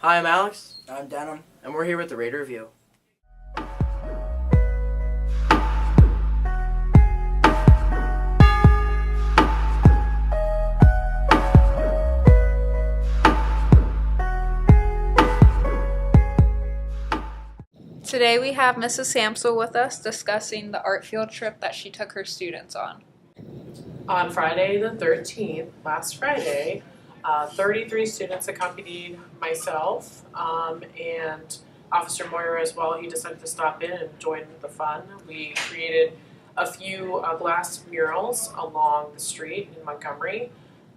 Hi, I'm Alex, I'm Denim. and we're here with the Raider Review. Today we have Mrs. Samsel with us discussing the art field trip that she took her students on. On Friday the 13th, last Friday, 33 students accompanied myself and Officer Moyer as well. He decided to stop in and join the fun. We created a few glass murals along the street in Montgomery.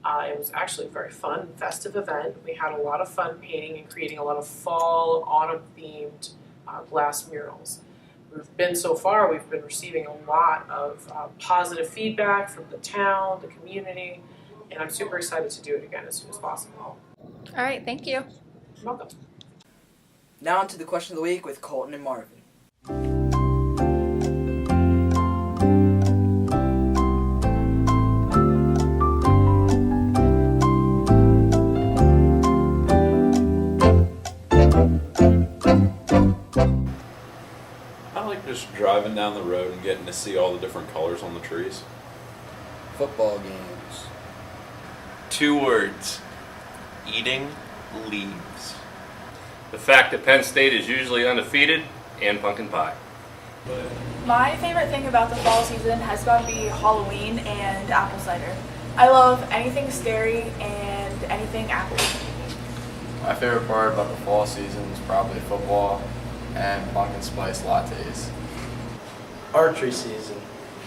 It was actually a very fun, festive event. We had a lot of fun painting and creating a lot of fall, autumn-themed glass murals. We've been receiving a lot of positive feedback from the town, the community, and I'm super excited to do it again as soon as possible. All right, thank you. You're welcome. Now on to the question of the week with Colton and Marvin. I like just driving down the road and getting to see all the different colors on the trees. Football games. 2 words. Eating leaves. The fact that Penn State is usually undefeated, and pumpkin pie. My favorite thing about the fall season has got to be Halloween and apple cider. I love anything scary and anything apple. My favorite part about the fall season is probably football and pumpkin spice lattes. Archery season.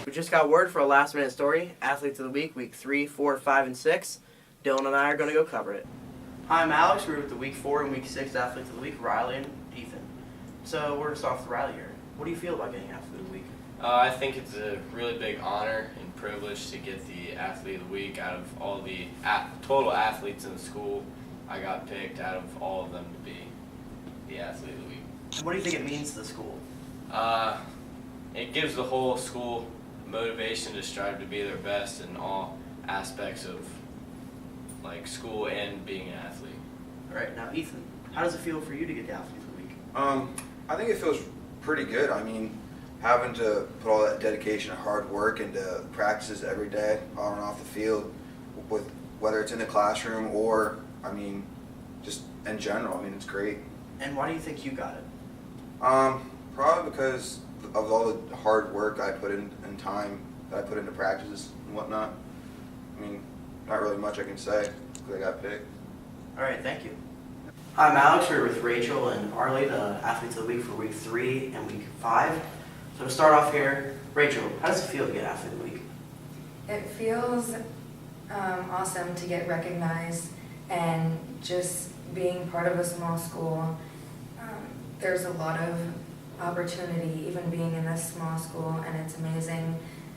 We just got word for a last-minute story, Athletes of the Week, Week 3, 4, 5, and 6. Dylan and I are going to go cover it. Hi, I'm Alex. We're with the Week 4 and Week 6 Athletes of the Week, Riley and Ethan. So we're going to start off with Riley here. What do you feel about getting Athlete of the Week? I think it's a really big honor and privilege to get the Athlete of the Week. Out of all the total athletes in the school, I got picked out of all of them to be the Athlete of the Week. What do you think it means to the school? It gives the whole school motivation to strive to be their best in all aspects of like school and being an athlete. All right, now Ethan, how does it feel for you to get the Athlete of the Week? I think it feels pretty good. I mean, having to put all that dedication and hard work into practices every day on and off the field, with whether it's in the classroom or, I mean, just in general. I mean, it's great. And why do you think you got it? Probably because of all the hard work I put in and time that I put into practices and whatnot. I mean, not really much I can say because I got picked. All right, thank you. Hi, I'm Alex. We're with Rachel and Arlie, the Athletes of the Week for Week 3 and Week 5. So to start off here, Rachel, how does it feel to get Athlete of the Week? It feels awesome to get recognized and just being part of a small school. There's a lot of opportunity even being in this small school, and it's amazing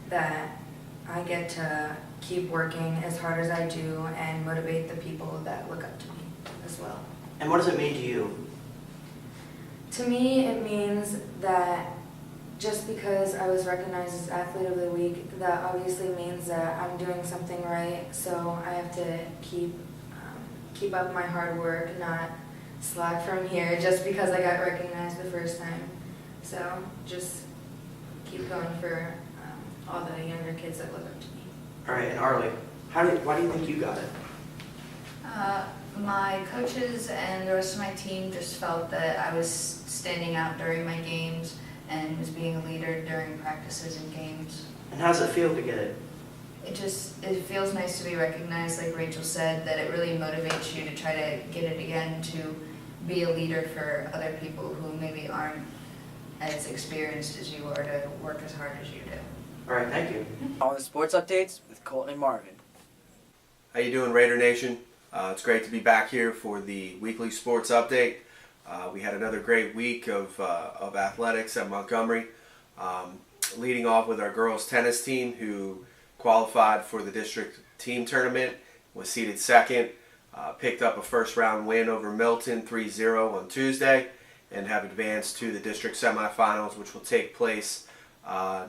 that I get to keep working as hard as I do and motivate the people that look up to me as well. And what does it mean to you? To me, it means that just because I was recognized as Athlete of the Week, that obviously means that I'm doing something right, so I have to keep up my hard work, not slack from here just because I got recognized the first time. So just keep going for all the younger kids that look up to me. All right, and Arlie, why do you think you got it? My coaches and the rest of my team just felt that I was standing out during my games and was being a leader during practices and games. And how does it feel to get it? It feels nice to be recognized, like Rachel said, that it really motivates you to try to get it again, to be a leader for other people who maybe aren't as experienced as you are, to work as hard as you do. All right, thank you. On the sports updates with Colton and Marvin. How you doing, Raider Nation? It's great to be back here for the weekly sports update. We had another great week of athletics at Montgomery, leading off with our girls tennis team, who qualified for the district team tournament, was seeded second, picked up a first round win over Milton 3-0 on Tuesday, and have advanced to the district semifinals, which will take place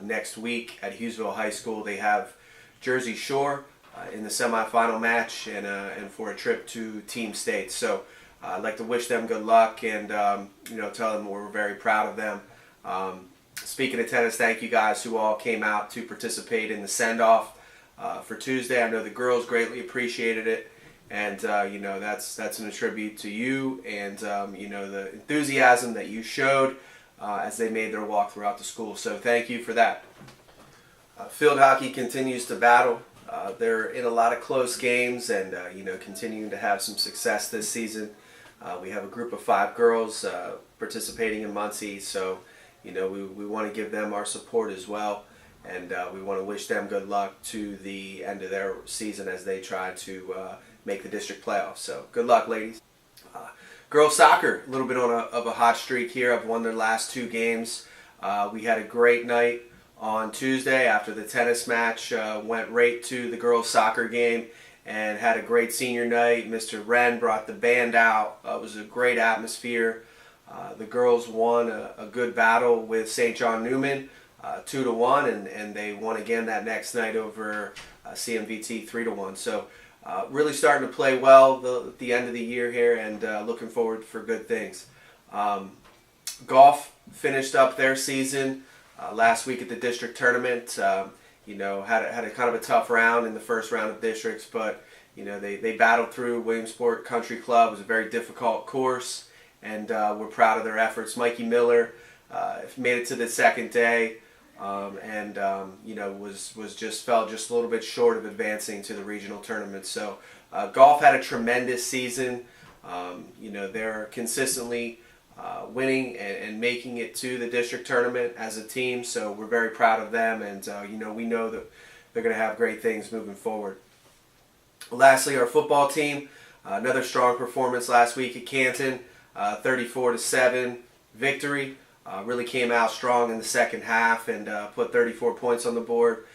next week at Hughesville High School. They have Jersey Shore in the semifinal match and for a trip to Team State. So I'd like to wish them good luck and tell them we're very proud of them. Speaking of tennis, thank you guys who all came out to participate in the send-off for Tuesday. I know the girls greatly appreciated it, and that's a tribute to you and the enthusiasm that you showed as they made their walk throughout the school. So thank you for that. Field hockey continues to battle. They're in a lot of close games and continuing to have some success this season. We have a group of 5 girls participating in Muncie, so we want to give them our support as well, and we want to wish them good luck to the end of their season as they try to make the district playoffs. So good luck, ladies. Girls soccer, a little bit of a hot streak here. I've won their last 2 games. We had a great night on Tuesday after the tennis match. Went right to the girls soccer game and had a great senior night. Mr. Wren brought the band out. It was a great atmosphere. The girls won a good battle with St. John Newman, 2-1, and they won again that next night over CMVT 3-1. So really starting to play well at the end of the year here, and looking forward for good things. Golf finished up their season last week at the district tournament. Had a kind of a tough round in the first round of districts, but they battled through. Williamsport Country Club. It was a very difficult course, and we're proud of their efforts. Mikey Miller made it to the second day, and fell just a little bit short of advancing to the regional tournament. So golf had a tremendous season. They're consistently winning and making it to the district tournament as a team, so we're very proud of them, and we know that they're going to have great things moving forward. Lastly, our football team, another strong performance last week at Canton, 34-7 victory. Really came out strong in the second half and put 34 points on the board,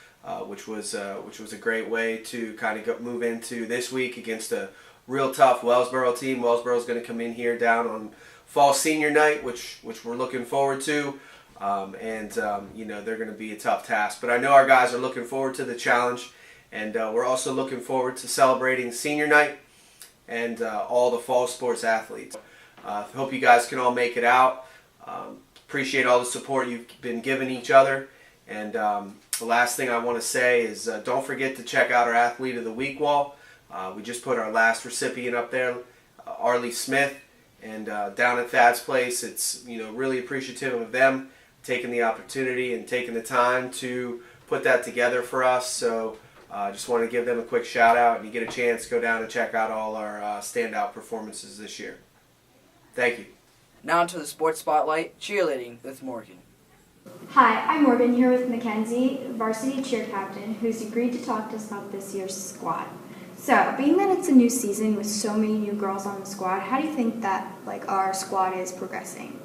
which was a great way to kind of move into this week against a real tough Wellsboro team. Wellsboro's going to come in here down on fall senior night, which we're looking forward to, and they're going to be a tough task. But I know our guys are looking forward to the challenge, and we're also looking forward to celebrating senior night and all the fall sports athletes. Hope you guys can all make it out. Appreciate all the support you've been giving each other. And the last thing I want to say is don't forget to check out our Athlete of the Week wall. We just put our last recipient up there, Arlie Smith. And down at Thad's place, it's really appreciative of them taking the opportunity and taking the time to put that together for us. So I just want to give them a quick shout out, and you get a chance, go down and check out all our standout performances this year. Thank you. Now into the sports spotlight, cheerleading with Morgan. Hi, I'm Morgan here with Mackenzie, varsity cheer captain, who's agreed to talk to us about this year's squad. So, being that it's a new season with so many new girls on the squad, how do you think that our squad is progressing?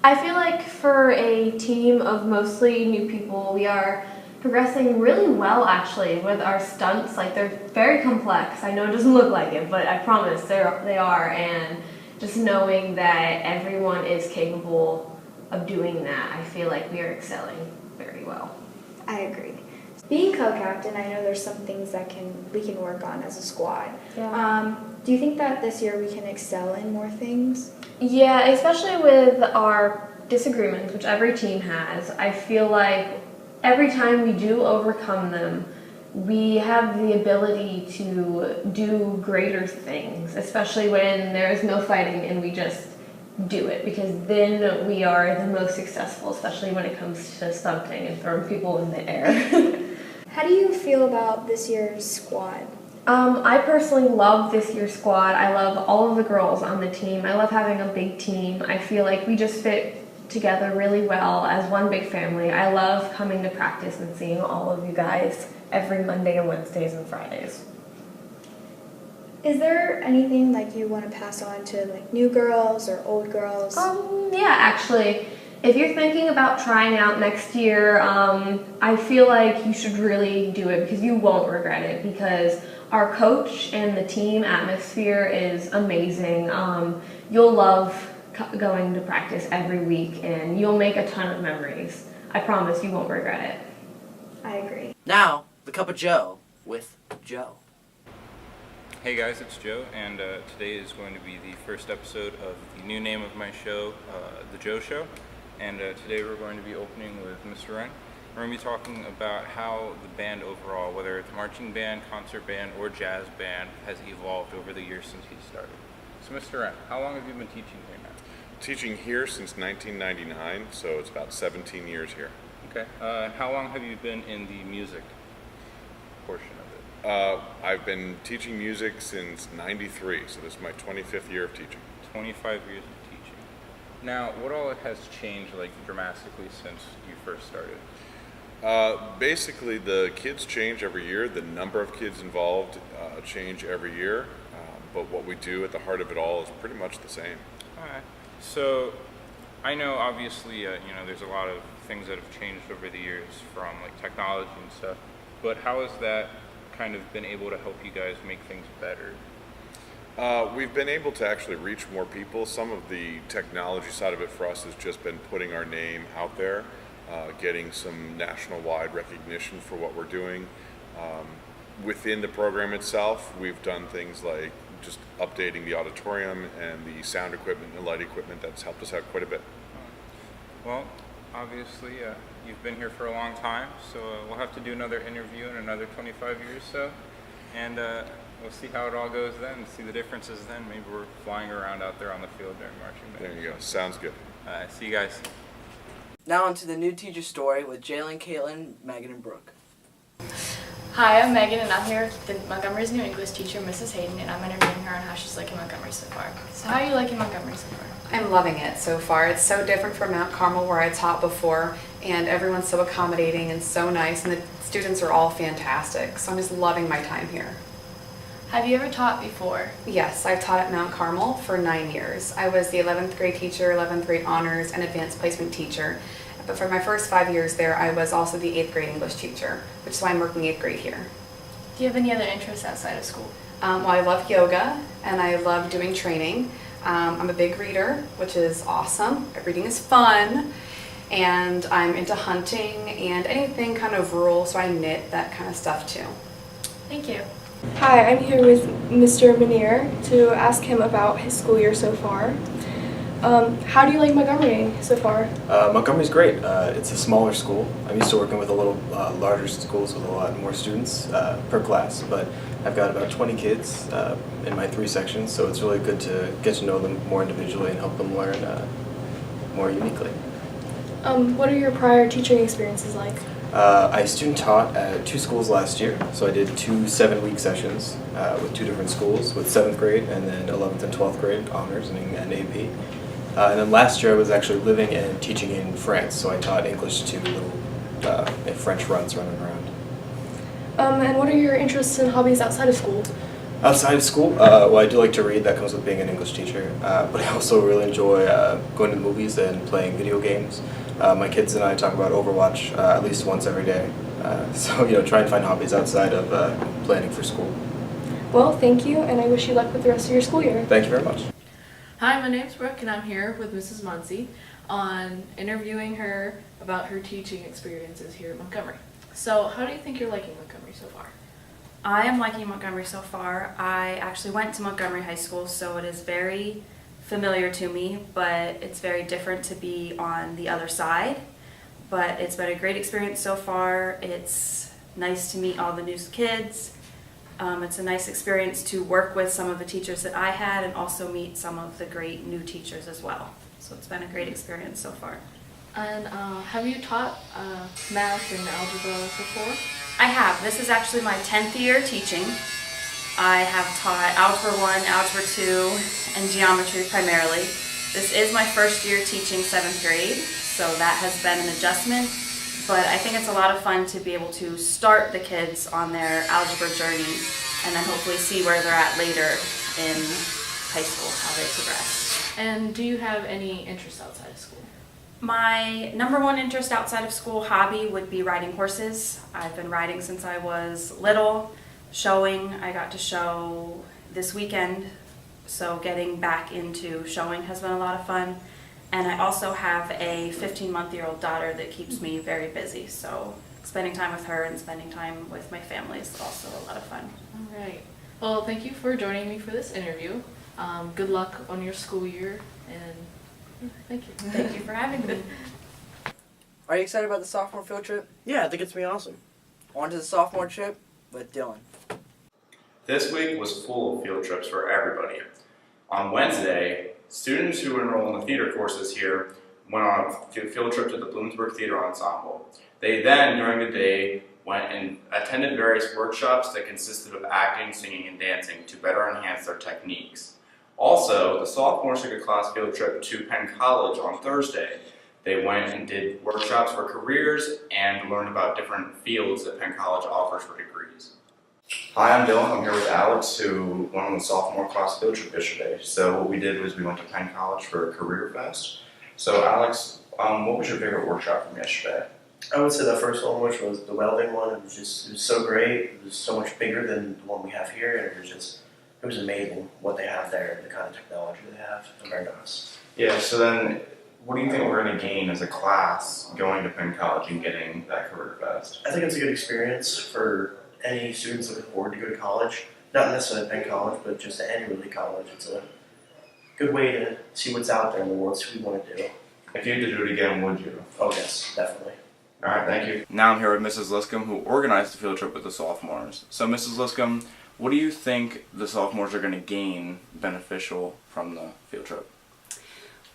I feel like for a team of mostly new people, we are progressing really well actually with our stunts. They're very complex. I know it doesn't look like it, but I promise they are. And just knowing that everyone is capable of doing that, I feel like we are excelling very well. I agree. Being co-captain, I know there's some things that we can work on as a squad. Yeah. Do you think that this year we can excel in more things? Yeah, especially with our disagreements, which every team has. I feel like every time we do overcome them, we have the ability to do greater things, especially when there is no fighting and we just do it, because then we are the most successful, especially when it comes to stunting and throwing people in the air. How do you feel about this year's squad? I personally love this year's squad. I love all of the girls on the team. I love having a big team. I feel like we just fit together really well as one big family. I love coming to practice and seeing all of you guys every Monday and Wednesdays and Fridays. Is there anything you want to pass on to new girls or old girls? Yeah, actually. If you're thinking about trying out next year, I feel like you should really do it because you won't regret it, because our coach and the team atmosphere is amazing. You'll love going to practice every week and you'll make a ton of memories. I promise you won't regret it. I agree. Now, the Cup of Joe with Joe. Hey guys, it's Joe, and today is going to be the first episode of the new name of my show, The Joe Show. And today we're going to be opening with Mr. Wren. We're going to be talking about how the band overall, whether it's marching band, concert band, or jazz band, has evolved over the years since he started. So Mr. Wren, how long have you been teaching here now? Teaching here since 1999, so it's about 17 years here. Okay. How long have you been in the music portion of it? I've been teaching music since '93, so this is my 25th year of teaching. 25 years of teaching. Now, what all has changed like dramatically since you first started? Basically, the kids change every year. The number of kids involved change every year, but what we do at the heart of it all is pretty much the same. All right. So, I know obviously, there's a lot of things that have changed over the years from like technology and stuff, but how has that kind of been able to help you guys make things better? We've been able to actually reach more people. Some of the technology side of it for us has just been putting our name out there, getting some national-wide recognition for what we're doing. Within the program itself, we've done things like just updating the auditorium and the sound equipment and light equipment. That's helped us out quite a bit. Well, obviously, you've been here for a long time, so we'll have to do another interview in another 25 years or so, and we'll see how it all goes then, see the differences then. Maybe we're flying around out there on the field during marching band. There you go. Sounds good. See you guys. Now on to the new teacher story with Jalen, Caitlin, Megan, and Brooke. Hi, I'm Megan, and I'm here with Montgomery's new English teacher, Mrs. Hayden, and I'm interviewing her on how she's liking Montgomery so far. So how are you liking Montgomery so far? I'm loving it so far. It's so different from Mount Carmel where I taught before, and everyone's so accommodating and so nice, and the students are all fantastic. So I'm just loving my time here. Have you ever taught before? Yes, I've taught at Mount Carmel for 9 years. I was the 11th grade teacher, 11th grade honors, and advanced placement teacher. But for my first 5 years there, I was also the 8th grade English teacher, which is why I'm working 8th grade here. Do you have any other interests outside of school? Well, I love yoga, and I love doing training. I'm a big reader, which is awesome. Reading is fun. And I'm into hunting and anything kind of rural, so I knit, that kind of stuff too. Thank you. Hi, I'm here with Mr. Manier to ask him about his school year so far. How do you like Montgomery so far? Montgomery's great. It's a smaller school. I'm used to working with a little larger schools with a lot more students per class, but I've got about 20 kids in my 3 sections, so it's really good to get to know them more individually and help them learn more uniquely. What are your prior teaching experiences like? I student taught at 2 schools last year, so I did 2 7-week sessions with 2 different schools, with 7th grade and then 11th and 12th grade honors and AP. And then last year I was actually living and teaching in France, so I taught English to little French runs running around. And what are your interests and hobbies outside of school? Outside of school, well, I do like to read. That comes with being an English teacher. But I also really enjoy going to the movies and playing video games. My kids and I talk about Overwatch at least once every day. So, try and find hobbies outside of planning for school. Well, thank you, and I wish you luck with the rest of your school year. Thank you very much. Hi, my name's Brooke, and I'm here with Mrs. Muncie on interviewing her about her teaching experiences here at Montgomery. So, how do you think you're liking Montgomery so far? I am liking Montgomery so far. I actually went to Montgomery High School, so it is very familiar to me, but it's very different to be on the other side. But it's been a great experience so far. It's nice to meet all the new kids. It's a nice experience to work with some of the teachers that I had and also meet some of the great new teachers as well. So it's been a great experience so far. And have you taught math and algebra before? I have. This is actually my 10th year teaching. I have taught Algebra 1, Algebra 2, and Geometry primarily. This is my first year teaching 7th grade, so that has been an adjustment. But I think it's a lot of fun to be able to start the kids on their algebra journey and then hopefully see where they're at later in high school, how they progress. And do you have any interests outside of school? My number one interest outside of school hobby would be riding horses. I've been riding since I was little. Showing, I got to show this weekend, so getting back into showing has been a lot of fun. And I also have a 15-month-old daughter that keeps me very busy, so spending time with her and spending time with my family is also a lot of fun. All right. Well, thank you for joining me for this interview. Good luck on your school year, and thank you. Thank you for having me. Are you excited about the sophomore field trip? Yeah, I think it's gonna be awesome. On to the sophomore trip with Dylan. This week was full of field trips for everybody. On Wednesday, students who enroll in the theater courses here went on a field trip to the Bloomsburg Theater Ensemble. They then, during the day, went and attended various workshops that consisted of acting, singing, and dancing to better enhance their techniques. Also, the sophomores took a class field trip to Penn College on Thursday. They went and did workshops for careers and learned about different fields that Penn College offers for degrees. Hi, I'm Dylan. I'm here with Alex, who went on the sophomore class field trip yesterday. So what we did was we went to Penn College for a career fest. So Alex, what was your favorite workshop from yesterday? I would say the first one, which was the welding one. It was so great. It was so much bigger than the one we have here, and it was amazing what they have there, the kind of technology they have. It's very nice. Yeah. So then, what do you think we're going to gain as a class going to Penn College and getting that career fest? I think it's a good experience for any students looking forward to go to college. Not necessarily Penn College, but just any really college. It's a good way to see what's out there in the world, see what we want to do. If you had to do it again, would you? Oh yes, definitely. All right, thank you. Now I'm here with Mrs. Liscombe, who organized the field trip with the sophomores. So Mrs. Liscombe, what do you think the sophomores are going to gain beneficial from the field trip?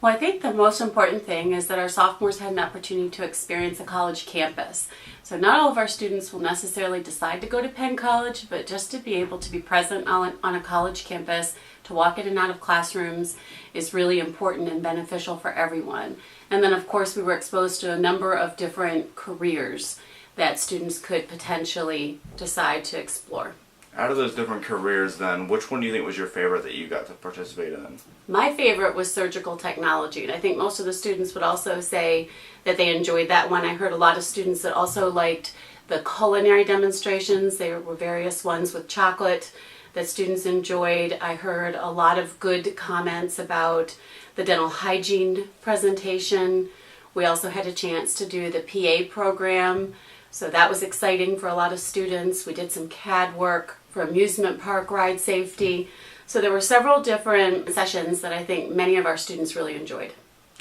Well, I think the most important thing is that our sophomores had an opportunity to experience a college campus. So not all of our students will necessarily decide to go to Penn College, but just to be able to be present on a college campus, to walk in and out of classrooms is really important and beneficial for everyone. And then of course we were exposed to a number of different careers that students could potentially decide to explore. Out of those different careers then, which one do you think was your favorite that you got to participate in? My favorite was surgical technology, and I think most of the students would also say that they enjoyed that one. I heard a lot of students that also liked the culinary demonstrations. There were various ones with chocolate that students enjoyed. I heard a lot of good comments about the dental hygiene presentation. We also had a chance to do the PA program, so that was exciting for a lot of students. We did some CAD work for amusement park ride safety. So there were several different sessions that I think many of our students really enjoyed.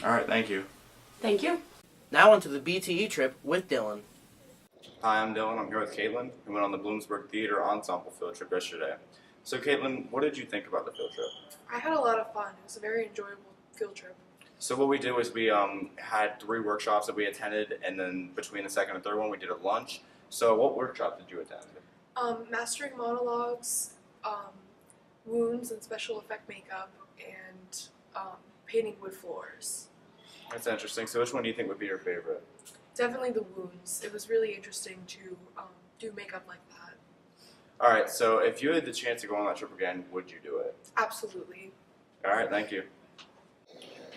All right, thank you. Thank you. Now on to the BTE trip with Dylan. Hi, I'm Dylan. I'm here with Caitlin, who went on the Bloomsburg Theater Ensemble field trip yesterday. So Caitlin, what did you think about the field trip? I had a lot of fun. It was a very enjoyable field trip. So what we did was we had 3 workshops that we attended, and then between the second and third one we did a lunch. So what workshop did you attend? Mastering monologues, wounds and special effect makeup, and painting wood floors. That's interesting. So which one do you think would be your favorite? Definitely the wounds. It was really interesting to do makeup like that. All right, so if you had the chance to go on that trip again, would you do it? Absolutely. All right, thank you.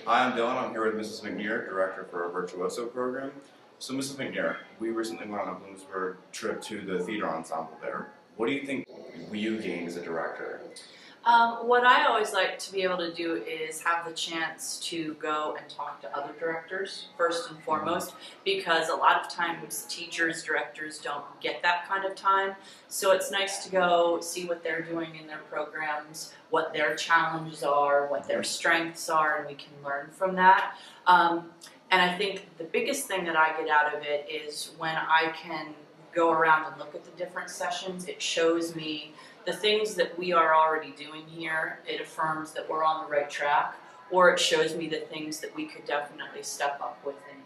Hi, I'm Dylan. I'm here with Mrs. McNear, Director for our Virtuoso program. So Mrs. McNear, we recently went on a Bloomsburg trip to the theater ensemble there. What do you think you gained as a director? What I always like to be able to do is have the chance to go and talk to other directors, first and foremost, because a lot of times teachers, directors don't get that kind of time. So it's nice to go see what they're doing in their programs, what their challenges are, what their strengths are, and we can learn from that. And I think the biggest thing that I get out of it is when I can go around and look at the different sessions, it shows me the things that we are already doing here. It affirms that we're on the right track, or it shows me the things that we could definitely step up with and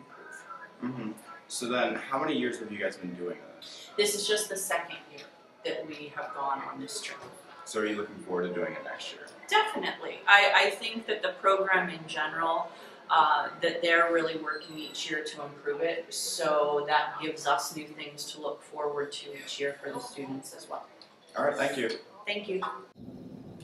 improve. Mm-hmm. So then, how many years have you guys been doing this? This is just the second year that we have gone on this trip. So are you looking forward to doing it next year? Definitely. I think that the program in general, that they're really working each year to improve it, so that gives us new things to look forward to each year for the students as well. All right, thank you. Thank you.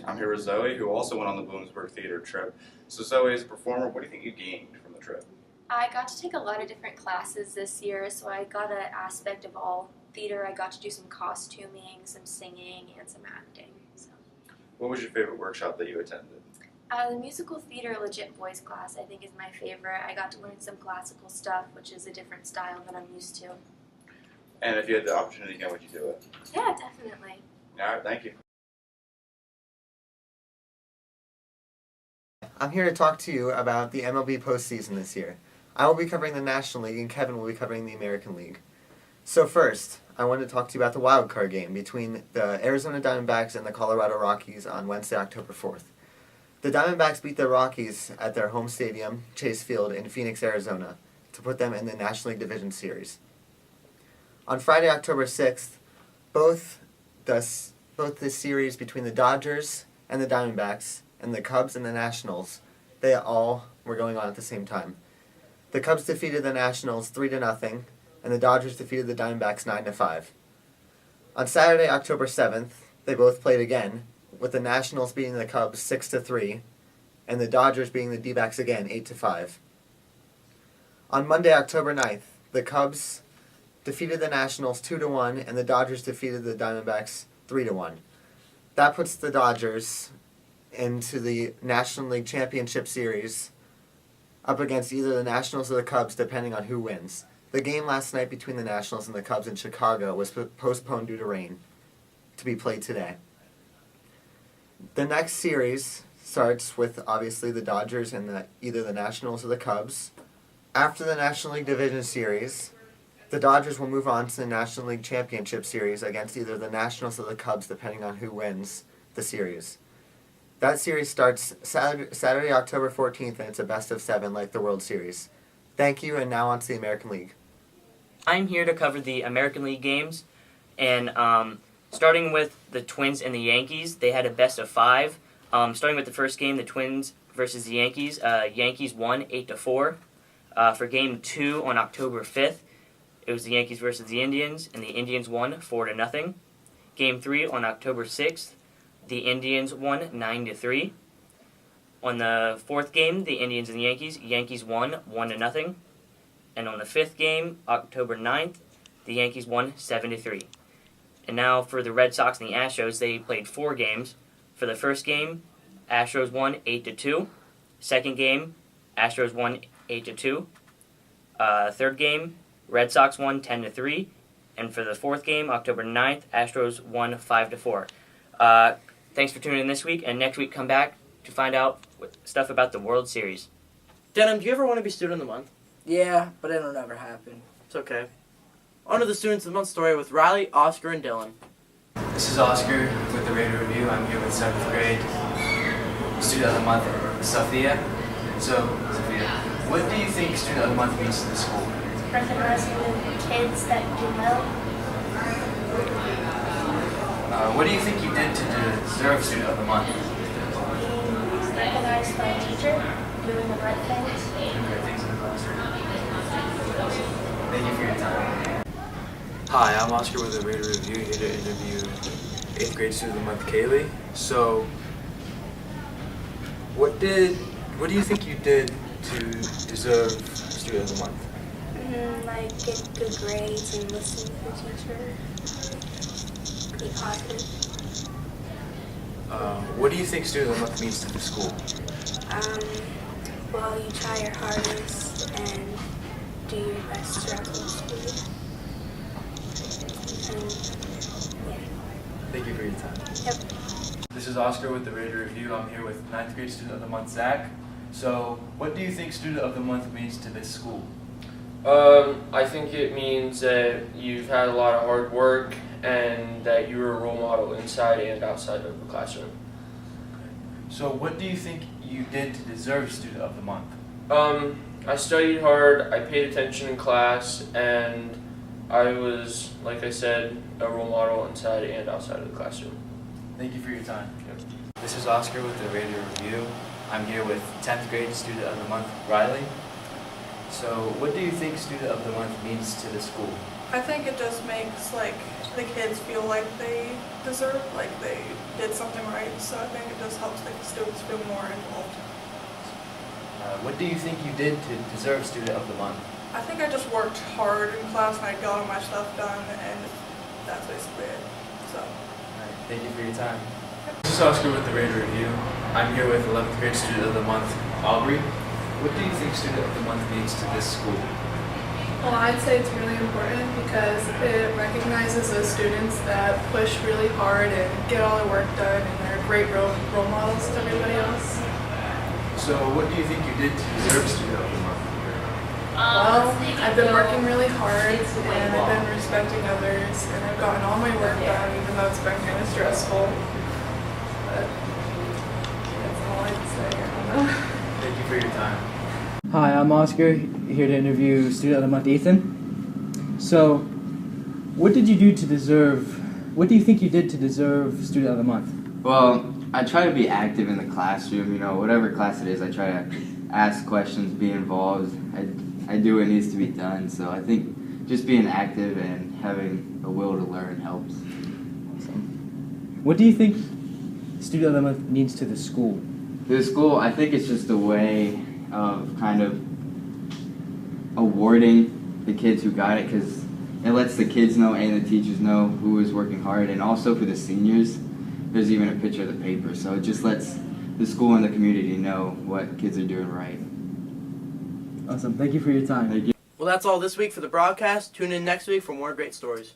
I'm here with Zoe, who also went on the Bloomsburg Theater trip. So Zoe, as a performer, what do you think you gained from the trip? I got to take a lot of different classes this year, so I got an aspect of all theater. I got to do some costuming, some singing, and some acting. So. What was your favorite workshop that you attended? The musical theater legit voice class I think is my favorite. I got to learn some classical stuff, which is a different style than I'm used to. And if you had the opportunity again, would you do it? Yeah, definitely. All right, thank you. I'm here to talk to you about the MLB postseason this year. I will be covering the National League and Kevin will be covering the American League. So first, I wanted to talk to you about the wild card game between the Arizona Diamondbacks and the Colorado Rockies on Wednesday, October 4th. The Diamondbacks beat the Rockies at their home stadium, Chase Field, in Phoenix, Arizona, to put them in the National League Division Series. On Friday, October 6th, both the series between the Dodgers and the Diamondbacks and the Cubs and the Nationals, they all were going on at the same time. The Cubs defeated the Nationals 3-0, and the Dodgers defeated the Diamondbacks 9-5. On Saturday, October 7th, they both played again, with the Nationals beating the Cubs 6-3, and the Dodgers beating the D-backs again 8-5. On Monday, October 9th, the Cubs defeated the Nationals 2-1, and the Dodgers defeated the Diamondbacks 3-1. That puts the Dodgers into the National League Championship Series up against either the Nationals or the Cubs, depending on who wins. The game last night between the Nationals and the Cubs in Chicago was postponed due to rain, to be played today. The next series starts with, obviously, the Dodgers and either the Nationals or the Cubs. After the National League Division Series, the Dodgers will move on to the National League Championship Series against either the Nationals or the Cubs, depending on who wins the series. That series starts Saturday, October 14th, and it's a best-of-7 like the World Series. Thank you, and now on to the American League. I'm here to cover the American League games, and starting with the Twins and the Yankees, they had a best-of-5. Starting with the first game, the Twins versus the Yankees, Yankees won 8-4. For Game 2 on October 5th, it was the Yankees versus the Indians, and the Indians won 4-0. Game 3 on October 6th, the Indians won 9-3. On the fourth game, the Indians and the Yankees won 1-0. And on the fifth game, October 9th, the Yankees won 7-3. And now for the Red Sox and the Astros, they played 4 games. For the first game, Astros won 8-2. Second game, Astros won 8-2. Third game, Red Sox won 10-3. And for the fourth game, October 9th, Astros won 5-4. Thanks for tuning in this week, and next week come back to find out stuff about the World Series. Denham, do you ever want to be Student of the Month? Yeah, but it'll never happen. It's okay. On to the Students of the Month story with Riley, Oscar, and Dylan. This is Oscar with the Raider Review. I'm here with 7th grade Student of the Month, Sophia. So, Sophia, what do you think Student of the Month means to the school? Recognizing the kids that do well. What do you think you did to deserve Student of the Month? Being recognized by a teacher, doing the right things. Doing great things in the classroom. Thank you for your time. Hi, I'm Oscar with the Raider Review, here to interview 8th grade Student of the Month, Kaylee. So, what do you think you did to deserve Student of the Month? Like get good grades and listen to the teacher. Be positive. What do you think Student of the Month means to the school? Well, you try your hardest and do your best throughout the whole school. And, yeah. Thank you for your time. Yep. This is Oscar with the Raider Review. I'm here with 9th grade Student of the Month, Zach. So, what do you think Student of the Month means to this school? I think it means that you've had a lot of hard work and that you were a role model inside and outside of the classroom. So what do you think you did to deserve Student of the Month? I studied hard, I paid attention in class, and I was, like I said, a role model inside and outside of the classroom. Thank you for your time. Yep. This is Oscar with the Raider Review. I'm here with 10th grade Student of the Month, Riley. So what do you think Student of the Month means to the school? I think it just makes the kids feel like they deserve, like they did something right. So I think it just helps the students feel more involved. What do you think you did to deserve Student of the Month? I think I just worked hard in class and I got all my stuff done, and that's basically it. So. Alright, thank you for your time. This is Oscar with the Raider Review. I'm here with 11th grade Student of the Month, Aubrey. What do you think Student of the Month means to this school? Well, I'd say it's really important because it recognizes those students that push really hard and get all their work done, and they're great role models to everybody else. So what do you think you did to deserve Student of the Month? Well, I've been working really hard and I've been respecting others and I've gotten all my work done even though it's been kind of stressful. But that's all I'd say. I don't know. Thank you for your time. Hi, I'm Oscar, here to interview Student of the Month Ethan. So, what do you think you did to deserve Student of the Month? Well, I try to be active in the classroom, whatever class it is, I try to ask questions, be involved. I do what needs to be done, so I think just being active and having a will to learn helps. Awesome. What do you think Student of the Month means to the school? To the school, I think it's just a way of kind of awarding the kids who got it, because it lets the kids know and the teachers know who is working hard, and also for the seniors, there's even a picture of the paper, so it just lets the school and the community know what kids are doing right. Awesome. Thank you for your time. Thank you. Well, that's all this week for the broadcast. Tune in next week for more great stories.